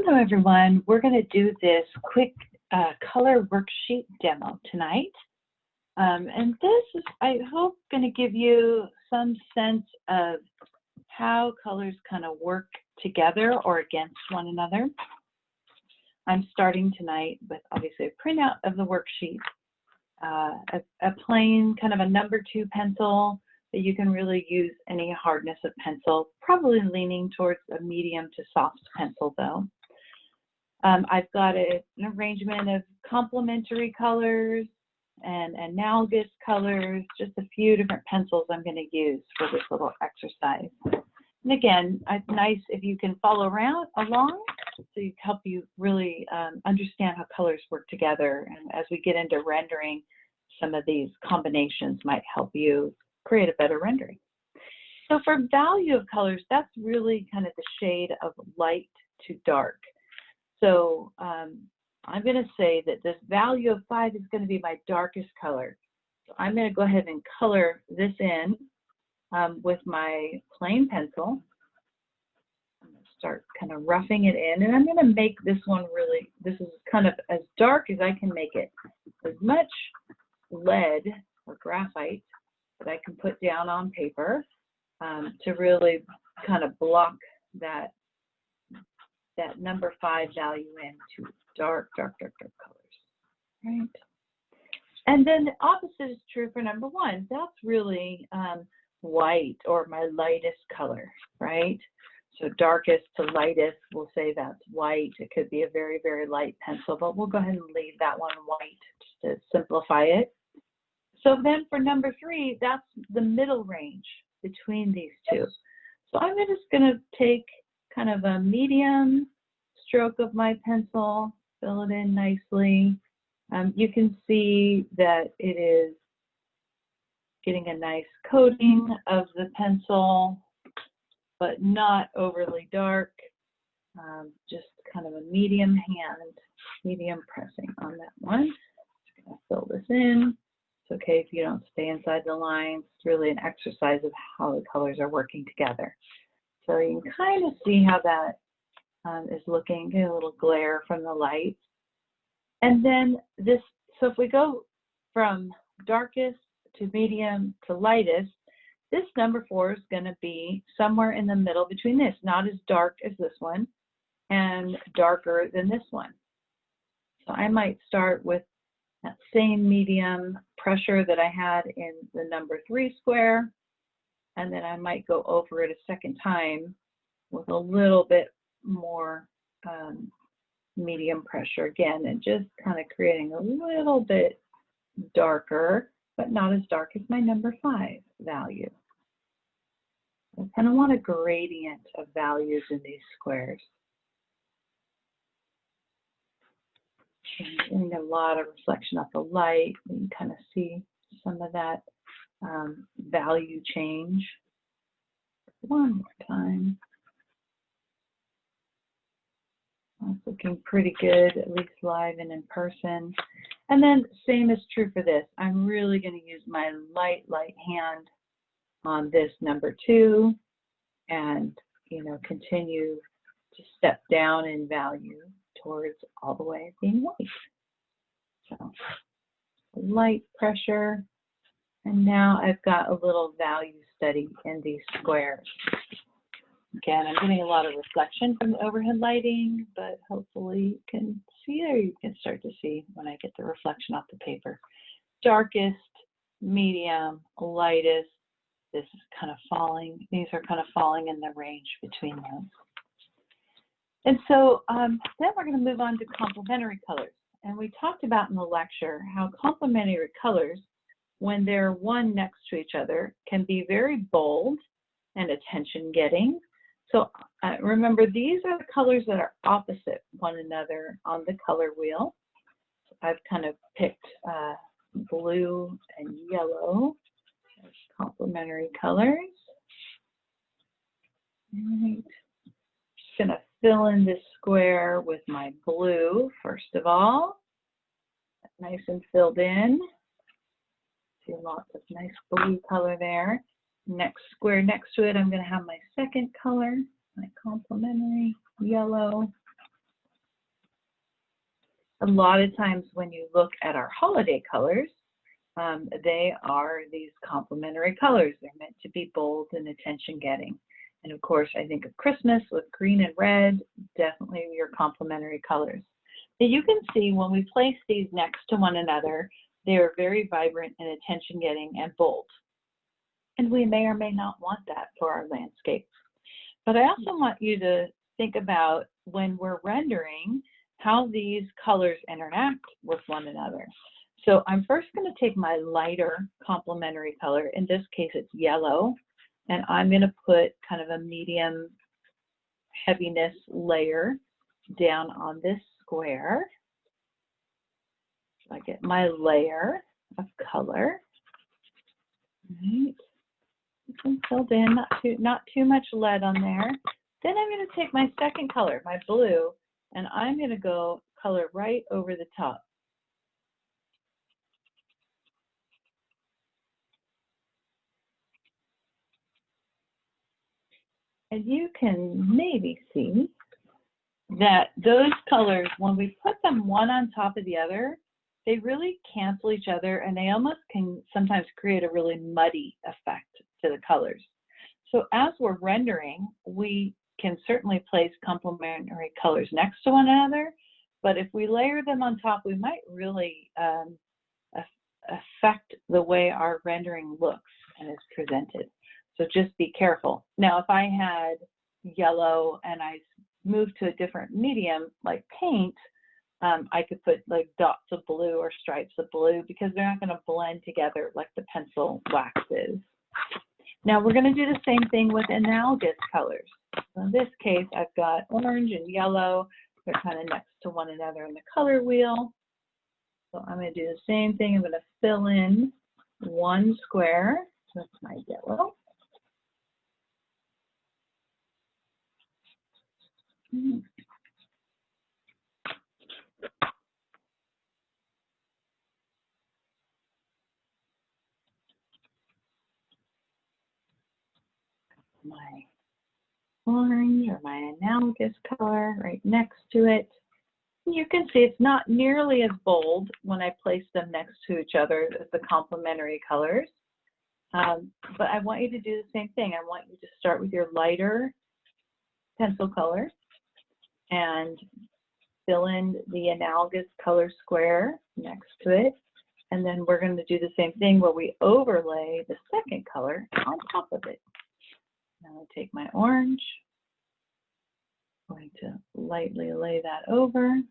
Hello, everyone. We're going to do this quick color worksheet demo tonight. And this is, I hope, going to give you some sense of how colors kind of work together or against one another. I'm starting tonight with obviously a printout of the worksheet, a plain kind of a number 2 pencil that you can really use any hardness of pencil, probably leaning towards a medium to soft pencil though. I've got an arrangement of complementary colors and analogous colors, just a few different pencils I'm going to use for this little exercise. And again, it's nice if you can follow along so it help you really understand how colors work together. And as we get into rendering, some of these combinations might help you create a better rendering. So for value of colors, that's really kind of the shade of light to dark. So I'm going to say that this value of 5 is going to be my darkest color. So I'm going to go ahead and color this in with my plain pencil. I'm going to start kind of roughing it in, and I'm going to make this one really, this is kind of as dark as I can make it. As much lead or graphite that I can put down on paper to really kind of block that number 5 value into dark colors, right? And then the opposite is true for number 1. That's really white or my lightest color, right? So darkest to lightest, we'll say that's white. It could be a very, very light pencil, but we'll go ahead and leave that one white just to simplify it. So then for number 3, that's the middle range between these two. So I'm just going to take kind of a medium stroke of my pencil, fill it in nicely. You can see that it is getting a nice coating of the pencil, but not overly dark. Just kind of a medium hand, medium pressing on that one. Just going to fill this in. It's okay if you don't stay inside the lines. It's really an exercise of how the colors are working together. So you can kind of see how that is looking, get a little glare from the light. And then this, so if we go from darkest to medium to lightest, this number 4 is going to be somewhere in the middle between this, not as dark as this one and darker than this one. So I might start with that same medium pressure that I had in the number 3 square, and then I might go over it a second time with a little bit more medium pressure again, and just kind of creating a little bit darker, but not as dark as my number 5 value. I kind of want a gradient of values in these squares. And getting a lot of reflection off the light. You can kind of see some of that value change. One more time. That's looking pretty good, at least live and in person. And then same is true for this. I'm really going to use my light hand on this number 2 and, you know, continue to step down in value towards all the way being white. So light pressure. And now I've got a little value study in these squares. Again, I'm getting a lot of reflection from the overhead lighting, but hopefully you can see, or you can start to see when I get the reflection off the paper. Darkest, medium, lightest, this is kind of falling. These are kind of falling in the range between those. And so then we're going to move on to complementary colors. And we talked about in the lecture how complementary colors, when they're one next to each other, can be very bold and attention-getting. So remember, these are the colors that are opposite one another on the color wheel. So I've kind of picked blue and yellow as complementary colors. All right. Just going to fill in this square with my blue, first of all. Nice and filled in. See lots of nice blue color there. Next square next to it, I'm going to have my second color, my complementary yellow. A lot of times when you look at our holiday colors, they are these complementary colors. They're meant to be bold and attention-getting. And of course, I think of Christmas with green and red, definitely your complementary colors. But you can see when we place these next to one another, they are very vibrant and attention-getting and bold. And we may or may not want that for our landscape. But I also want you to think about when we're rendering how these colors interact with one another. So I'm first going to take my lighter complementary color. In this case, it's yellow. And I'm going to put kind of a medium heaviness layer down on this square. So I get my layer of color. Right. This one's filled in, not too much lead on there. Then I'm going to take my second color, my blue, and I'm going to go color right over the top. And you can maybe see that those colors, when we put them one on top of the other, they really cancel each other, and they almost can sometimes create a really muddy effect to the colors. So as we're rendering, we can certainly place complementary colors next to one another, but if we layer them on top, we might really affect the way our rendering looks and is presented. So just be careful. Now, if I had yellow and I moved to a different medium like paint, I could put like dots of blue or stripes of blue because they're not going to blend together like the pencil wax is. Now we're going to do the same thing with analogous colors. So in this case, I've got orange and yellow. They're kind of next to one another in the color wheel. So I'm going to do the same thing. I'm going to fill in one square. That's my yellow. My orange or my analogous color right next to it. You can see it's not nearly as bold when I place them next to each other as the complementary colors. But I want you to do the same thing. I want you to start with your lighter pencil color and fill in the analogous color square next to it. And then we're going to do the same thing where we overlay the second color on top of it. Now I'll take my orange. I'm going to lightly lay that over.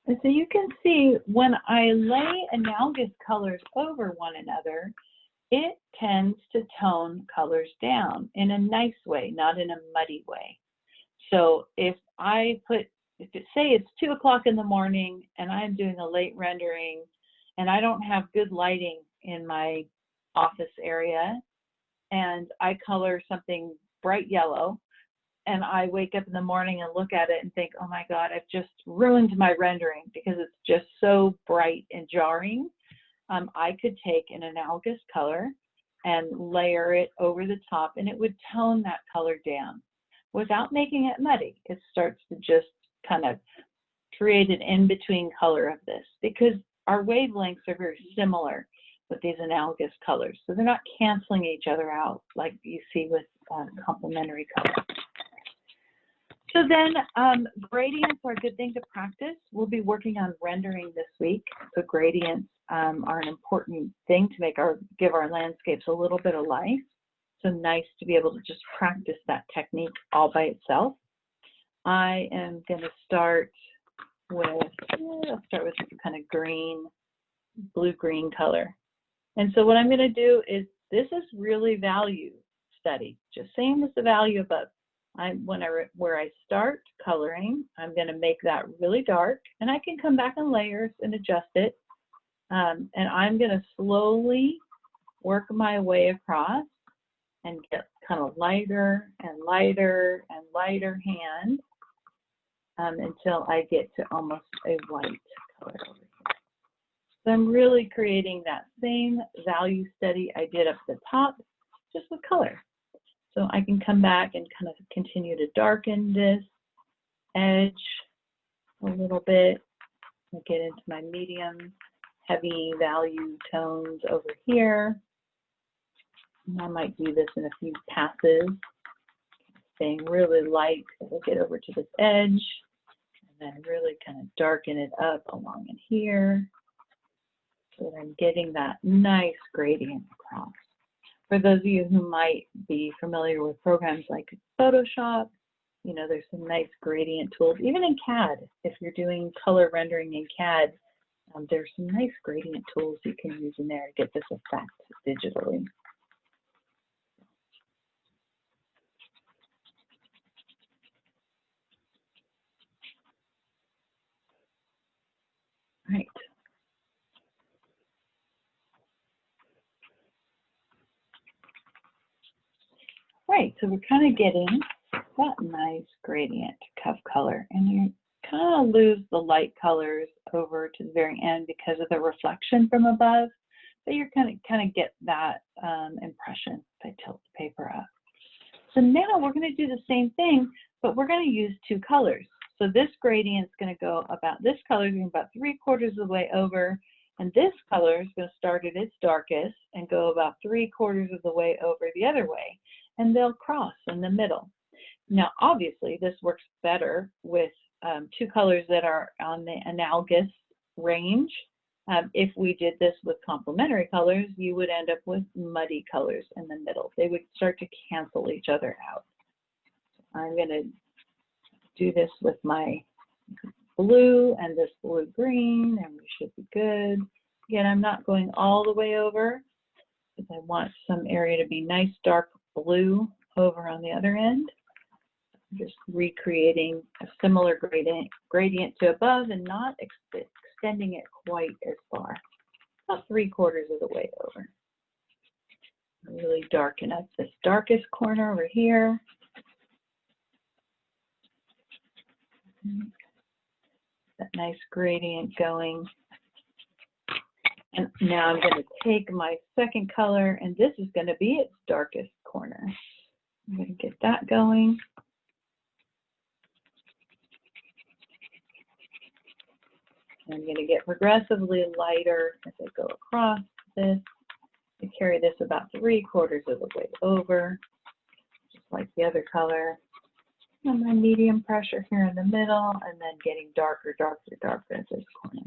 And so you can see when I lay analogous colors over one another, it tends to tone colors down in a nice way, not in a muddy way. So if it say it's 2 o'clock in the morning and I'm doing a late rendering and I don't have good lighting in my office area and I color something bright yellow and I wake up in the morning and look at it and think, oh my God, I've just ruined my rendering because it's just so bright and jarring. I could take an analogous color and layer it over the top and it would tone that color down without making it muddy. It starts to just kind of create an in-between color of this because our wavelengths are very similar with these analogous colors. So they're not canceling each other out like you see with complementary colors. So then gradients are a good thing to practice. We'll be working on rendering this week. So gradients are an important thing to give our landscapes a little bit of life. So nice to be able to just practice that technique all by itself. I am going to start with, I'll start with kind of green, blue-green color. And so what I'm going to do is, this is really value study, just same as the value above. Where I start coloring, I'm going to make that really dark, and I can come back in layers and adjust it. And I'm going to slowly work my way across and get kind of lighter and lighter and lighter hand until I get to almost a white color over here. So I'm really creating that same value study I did up at the top, just with color. So I can come back and kind of continue to darken this edge a little bit. I'll get into my medium, heavy value tones over here. And I might do this in a few passes, staying really light as I get over to this edge, and then really kind of darken it up along in here so that I'm getting that nice gradient across. For those of you who might be familiar with programs like Photoshop, you know, there's some nice gradient tools. Even in CAD, if you're doing color rendering in CAD, there's some nice gradient tools you can use in there to get this effect digitally. Right. Right, so we're kind of getting that nice gradient cuff color, and you kind of lose the light colors over to the very end because of the reflection from above, but you're kind of get that impression if I tilt the paper up. So now we're going to do the same thing, but we're going to use two colors. So this gradient is going to go about, this color is going about 3/4 of the way over, and this color is going to start at its darkest and go about 3/4 of the way over the other way, and they'll cross in the middle. Now, obviously, this works better with two colors that are on the analogous range. If we did this with complementary colors, you would end up with muddy colors in the middle. They would start to cancel each other out. I'm going to do this with my blue and this blue-green, and we should be good. Again, I'm not going all the way over because I want some area to be nice dark blue over on the other end. I'm just recreating a similar gradient to above and not extending it quite as far, about 3/4 of the way over. Really darken up this darkest corner over here. That nice gradient going. And now I'm going to take my second color, and this is going to be its darkest corner. I'm going to get that going. I'm going to get progressively lighter as I go across this. I carry this about 3/4 of the way over, just like the other color. And my medium pressure here in the middle, and then getting darker, darker, darker at this corner.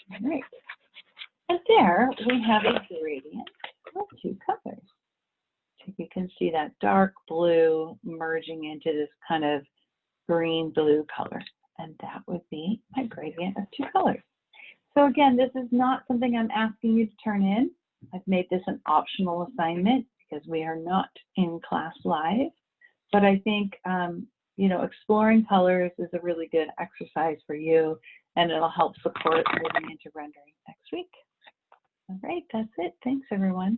All right. And there we have a gradient of two colors. So you can see that dark blue merging into this kind of green-blue color. And that would be my gradient of two colors. So again, this is not something I'm asking you to turn in. I've made this an optional assignment because we are not in class live. But I think, you know, exploring colors is a really good exercise for you, and it'll help support moving into rendering next week. All right, that's it. Thanks, everyone.